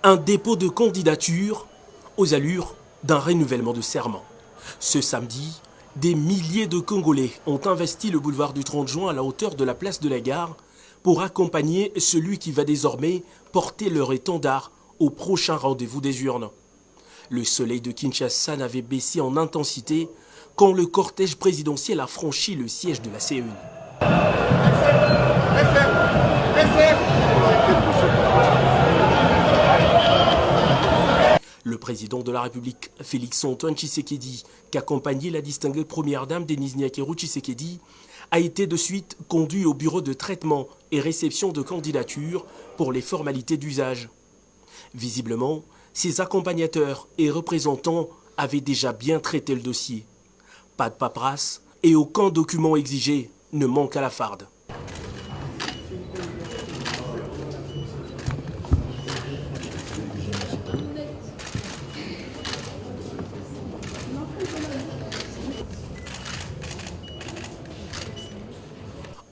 Un dépôt de candidature aux allures d'un renouvellement de serment. Ce samedi, des milliers de Congolais ont investi le boulevard du 30 juin à la hauteur de la place de la Gare pour accompagner celui qui va désormais porter leur étendard au prochain rendez-vous des urnes. Le soleil de Kinshasa n'avait baissé en intensité quand le cortège présidentiel a franchi le siège de la CEI. Le président de la République, Félix-Antoine Tshisekedi, qui accompagnait la distinguée première dame Denise Nyakeru Tshisekedi, a été de suite conduit au bureau de traitement et réception de candidatures pour les formalités d'usage. Visiblement, ses accompagnateurs et représentants avaient déjà bien traité le dossier. Pas de paperasse et aucun document exigé ne manque à la farde.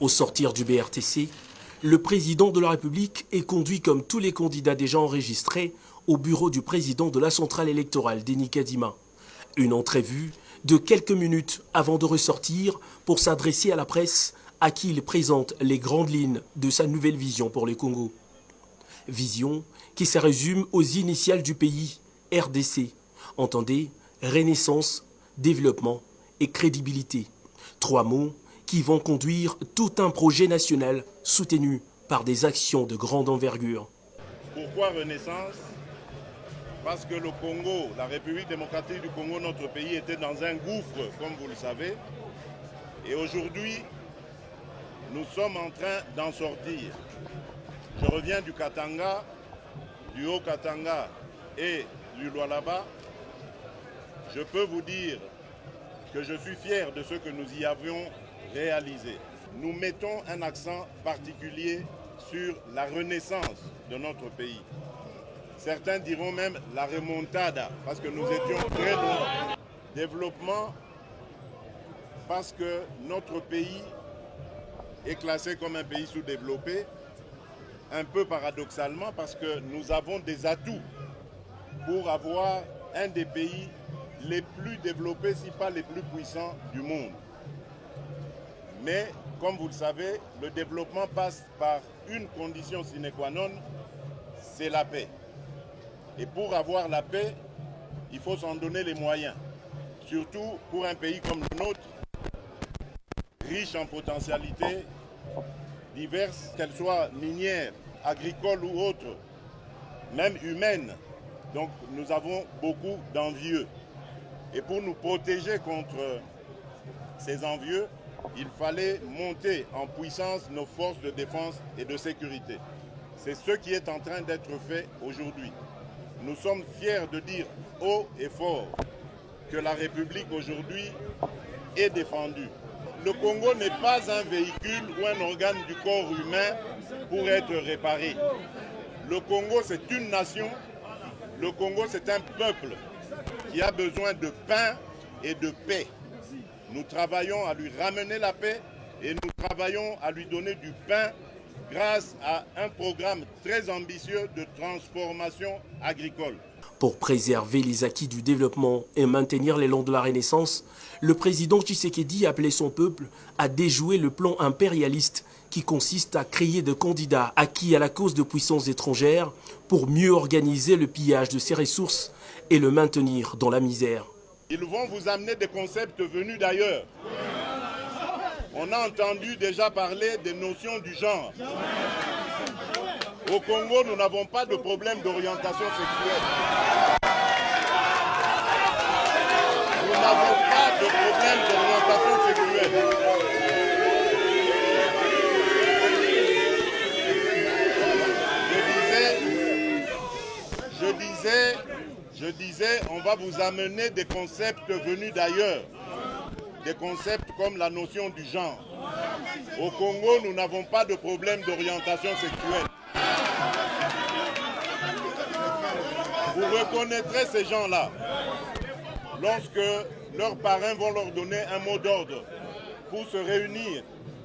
Au sortir du BRTC, le président de la République est conduit comme tous les candidats déjà enregistrés au bureau du président de la centrale électorale, Denis Kadima. Une entrevue de quelques minutes avant de ressortir pour s'adresser à la presse à qui il présente les grandes lignes de sa nouvelle vision pour les Congo. Vision qui se résume aux initiales du pays, RDC. Entendez, renaissance, développement et crédibilité. Trois mots qui vont conduire tout un projet national soutenu par des actions de grande envergure. Pourquoi renaissance? Parce que le Congo, la République démocratique du Congo, notre pays, était dans un gouffre, comme vous le savez. Et aujourd'hui, nous sommes en train d'en sortir. Je reviens du Katanga, du Haut-Katanga et du Lualaba. Je peux vous dire que je suis fier de ce que nous y avions réalisé. Nous mettons un accent particulier sur la renaissance de notre pays. Certains diront même la remontada, parce que nous étions très loin. Développement, parce que notre pays est classé comme un pays sous-développé, un peu paradoxalement, parce que nous avons des atouts pour avoir un des pays les plus développés, si pas les plus puissants du monde. Mais, comme vous le savez, le développement passe par une condition sine qua non, c'est la paix. Et pour avoir la paix, il faut s'en donner les moyens. Surtout pour un pays comme le nôtre, riche en potentialités diverses, qu'elles soient minières, agricoles ou autres, même humaines. Donc nous avons beaucoup d'envieux. Et pour nous protéger contre ces envieux, il fallait monter en puissance nos forces de défense et de sécurité. C'est ce qui est en train d'être fait aujourd'hui. Nous sommes fiers de dire haut et fort que la République aujourd'hui est défendue. Le Congo n'est pas un véhicule ou un organe du corps humain pour être réparé. Le Congo, c'est une nation. Le Congo, c'est un peuple qui a besoin de pain et de paix. Nous travaillons à lui ramener la paix et nous travaillons à lui donner du pain grâce à un programme très ambitieux de transformation agricole. Pour préserver les acquis du développement et maintenir l'élan de la Renaissance, le président Tshisekedi a appelé son peuple à déjouer le plan impérialiste qui consiste à créer des candidats acquis à la cause de puissances étrangères pour mieux organiser le pillage de ses ressources et le maintenir dans la misère. Ils vont vous amener des concepts venus d'ailleurs. On a entendu déjà parler des notions du genre. Au Congo, nous n'avons pas de problème d'orientation sexuelle. Nous n'avons pas de problème d'orientation sexuelle. Je disais, on va vous amener des concepts venus d'ailleurs. Des concepts comme la notion du genre. Au Congo, nous n'avons pas de problème d'orientation sexuelle. Vous reconnaîtrez ces gens-là lorsque leurs parrains vont leur donner un mot d'ordre pour se réunir,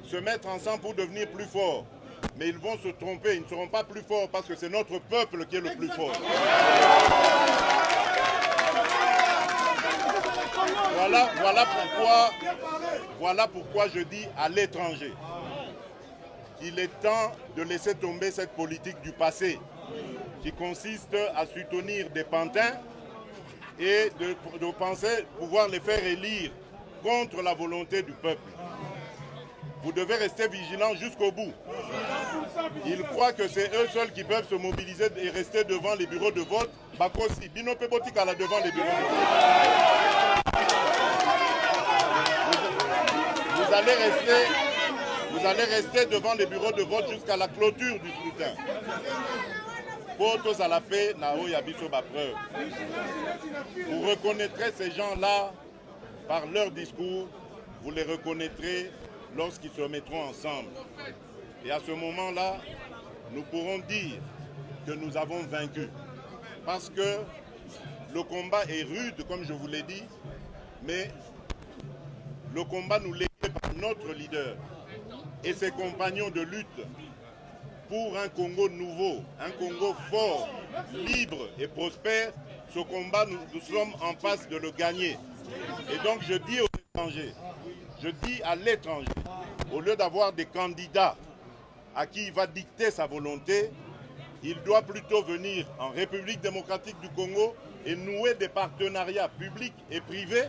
se mettre ensemble pour devenir plus forts. mais ils vont se tromper, ils ne seront pas plus forts parce que c'est notre peuple qui est le plus fort. Voilà pourquoi je dis à l'étranger qu'il est temps de laisser tomber cette politique du passé qui consiste à soutenir des pantins et de penser pouvoir les faire élire contre la volonté du peuple. Vous devez rester vigilants jusqu'au bout. Ils croient que c'est eux seuls qui peuvent se mobiliser et rester devant les bureaux de vote. Bakosi, Bino Pebotikala devant les bureaux de vote. Vous allez rester devant les bureaux de vote jusqu'à la clôture du scrutin. Pour à la paix, vous reconnaîtrez ces gens-là par leur discours, vous les reconnaîtrez lorsqu'ils se mettront ensemble. Et à ce moment-là, nous pourrons dire que nous avons vaincu. Parce que le combat est rude, comme je vous l'ai dit, mais le combat nous légué par notre leader et ses compagnons de lutte pour un Congo nouveau, un Congo fort, libre et prospère. Ce combat, nous sommes en passe de le gagner. Et donc je dis aux étrangers, je dis à l'étranger, au lieu d'avoir des candidats à qui il va dicter sa volonté, il doit plutôt venir en République démocratique du Congo et nouer des partenariats publics et privés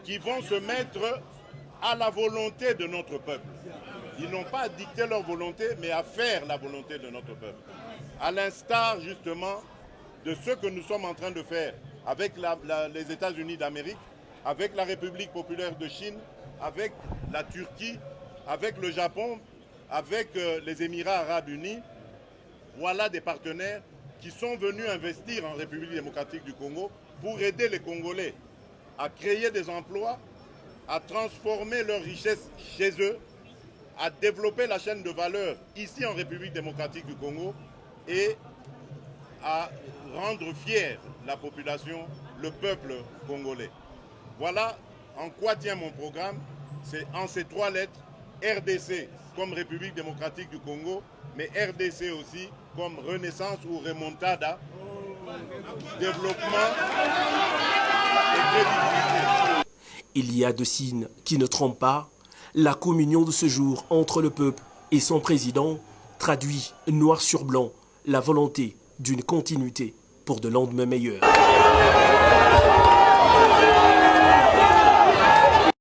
qui vont se mettre à la volonté de notre peuple. Ils n'ont pas à dicter leur volonté, mais à faire la volonté de notre peuple. À l'instar, justement, de ce que nous sommes en train de faire avec les États-Unis d'Amérique, avec la République populaire de Chine, avec la Turquie, avec le Japon, avec les Émirats arabes unis. Voilà des partenaires qui sont venus investir en République démocratique du Congo pour aider les Congolais à créer des emplois, à transformer leurs richesses chez eux, à développer la chaîne de valeur ici en République démocratique du Congo et à rendre fier la population, le peuple congolais. Voilà en quoi tient mon programme. C'est en ces 3 lettres, RDC comme République démocratique du Congo, mais RDC aussi comme Renaissance ou Remontada, développement et crédibilité. Il y a 2 signes qui ne trompent pas. La communion de ce jour entre le peuple et son président traduit noir sur blanc la volonté d'une continuité pour de lendemains meilleurs.